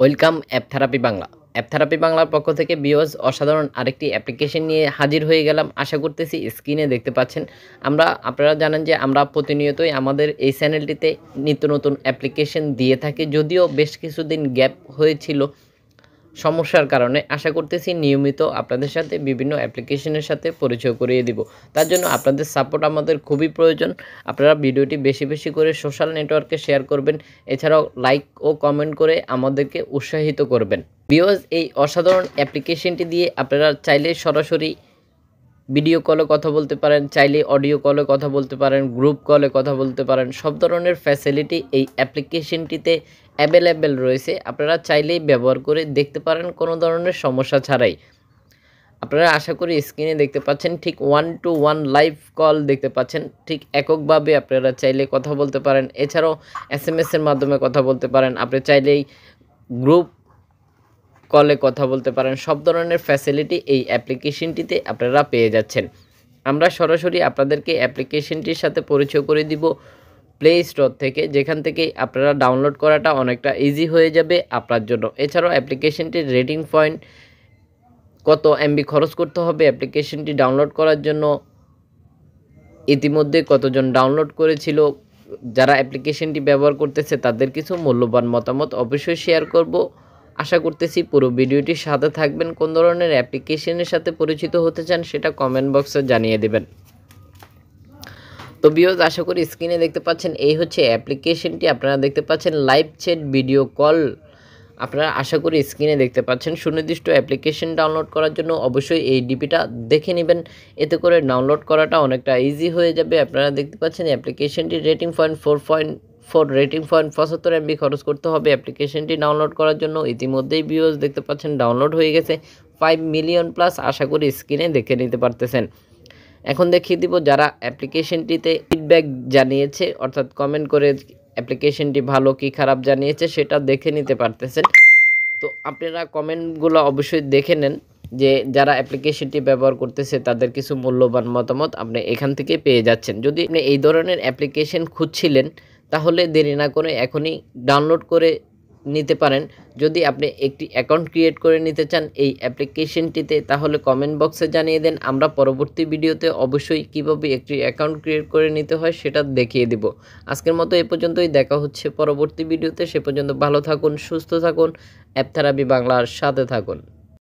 Welcome app therapy Bangla. App therapy বাংলার পক্ষ থেকে ভিউয়ার্স অসাধারণ আরেকটি অ্যাপ্লিকেশন নিয়ে হাজির হয়ে গেলাম। আশা করতেছি স্ক্রিনে দেখতে পাচ্ছেন। আপনারা জানেন যে আমরা প্রতিনিয়তই আমাদের এই চ্যানেলটিতে নিত্য নতুন অ্যাপ্লিকেশন দিয়ে থাকি। যদিও বেশ কিছুদিন গ্যাপ হয়েছিল সমস্যার কারণে, আশা করতেছি নিয়মিত আপনাদের সাথে বিভিন্ন অ্যাপ্লিকেশনের সাথে পরিচয় করিয়ে দিব। তার জন্য আপনাদের সাপোর্ট আমাদের খুবই প্রয়োজন। আপনারা ভিডিওটি বেশি বেশি করে সোশ্যাল নেটওয়ার্কে শেয়ার করবেন, এছাড়াও লাইক ও কমেন্ট করে আমাদেরকে উৎসাহিত করবেন। ভিউয়ার্স, এই অসাধারণ অ্যাপ্লিকেশনটি দিয়ে আপনারা চাইলে সরাসরি ভিডিও কলে কথা বলতে পারেন, চাইলে অডিও কলে কথা বলতে পারেন, গ্রুপ কলে কথা বলতে পারেন। সব ধরনের ফ্যাসিলিটি এই অ্যাপ্লিকেশনটিতে অ্যাভেলেবেল রয়েছে। আপনারা চাইলেই ব্যবহার করে দেখতে পারেন কোনো ধরনের সমস্যা ছাড়াই। আপনারা আশা করি স্ক্রিনে দেখতে পাচ্ছেন, ঠিক 1-to-1 লাইভ কল দেখতে পাচ্ছেন। ঠিক এককভাবে আপনারা চাইলে কথা বলতে পারেন, এছাড়াও এসএমএসের মাধ্যমে কথা বলতে পারেন। আপনি চাইলেই গ্রুপ কলে কথা বলতে পারেন। সব ধরনের ফ্যাসিলিটি এই অ্যাপ্লিকেশনটিতে আপনারা পেয়ে যাচ্ছেন। আমরা সরাসরি আপনাদেরকে অ্যাপ্লিকেশনটির সাথে পরিচয় করে দিব প্লে স্টোর থেকে, যেখান থেকে আপনারা ডাউনলোড করাটা অনেকটা ইজি হয়ে যাবে আপনার জন্য। এছাড়াও অ্যাপ্লিকেশনটির রেটিং পয়েন্ট, কত এমবি খরচ করতে হবে অ্যাপ্লিকেশনটি ডাউনলোড করার জন্য, ইতিমধ্যে কতজন ডাউনলোড করেছিল, যারা অ্যাপ্লিকেশনটি ব্যবহার করতেছে তাদের কিছু মূল্যবান মতামত অবশ্যই শেয়ার করব। আশা করতেছি পুরো ভিডিওটির সাথে থাকবেন। কোন ধরনের অ্যাপ্লিকেশনের সাথে পরিচিত হতে চান সেটা কমেন্ট বক্সে জানিয়ে দেবেন। তো ভিউয়ার্স, আশা করি স্ক্রিনে দেখতে পাচ্ছেন, এই হচ্ছে অ্যাপ্লিকেশনটি। আপনারা দেখতে পাচ্ছেন লাইভ চ্যাট ভিডিও কল। আপনারা আশা করি স্ক্রিনে দেখতে পাচ্ছেন। সুনির্দিষ্ট অ্যাপ্লিকেশন ডাউনলোড করার জন্য অবশ্যই এই ডিপিটা দেখে নেবেন, এতে করে ডাউনলোড করাটা অনেকটা ইজি হয়ে যাবে। আপনারা দেখতে পাচ্ছেন অ্যাপ্লিকেশনটির rating point 4.4, rating point 75 MB খরচ করতে হবে অ্যাপ্লিকেশনটি ডাউনলোড করার জন্য। ইতিমধ্যেই ভিউয়ার্স দেখতে পাচ্ছেন ডাউনলোড হয়ে গেছে 5 মিলিয়ন প্লাস। আশা করি স্ক্রিনে দেখে নিতে পারতেছেন। এখন দেখিয়ে দিব যারা অ্যাপ্লিকেশনটিতে ফিডব্যাক জানিয়েছে, অর্থাৎ কমেন্ট করে অ্যাপ্লিকেশনটি ভালো কি খারাপ জানিয়েছে সেটা দেখে নিতে পারতেছেন। তো আপনারা কমেন্টগুলো অবশ্যই দেখে নেন, যে যারা অ্যাপ্লিকেশনটি ব্যবহার করতেছে তাদের কিছু মূল্যবান মতামত আপনি এখান থেকে পেয়ে যাচ্ছেন। যদি আপনি এই ধরনের অ্যাপ্লিকেশন খুঁজছিলেন তাহলে দেরি না করে এখনই ডাউনলোড করে নিতে পারেন। যদি আপনি একটি অ্যাকাউন্ট ক্রিয়েট করে নিতে চান এই অ্যাপ্লিকেশনটিতে, তাহলে কমেন্ট বক্সে জানিয়ে দেন। আমরা পরবর্তী ভিডিওতে অবশ্যই কীভাবে একটি অ্যাকাউন্ট ক্রিয়েট করে নিতে হয় সেটা দেখিয়ে দিব। আজকের মতো এ পর্যন্তই, দেখা হচ্ছে পরবর্তী ভিডিওতে। সে পর্যন্ত ভালো থাকুন, সুস্থ থাকুন, অ্যাপ থেরাপি বাংলার সাথে থাকুন।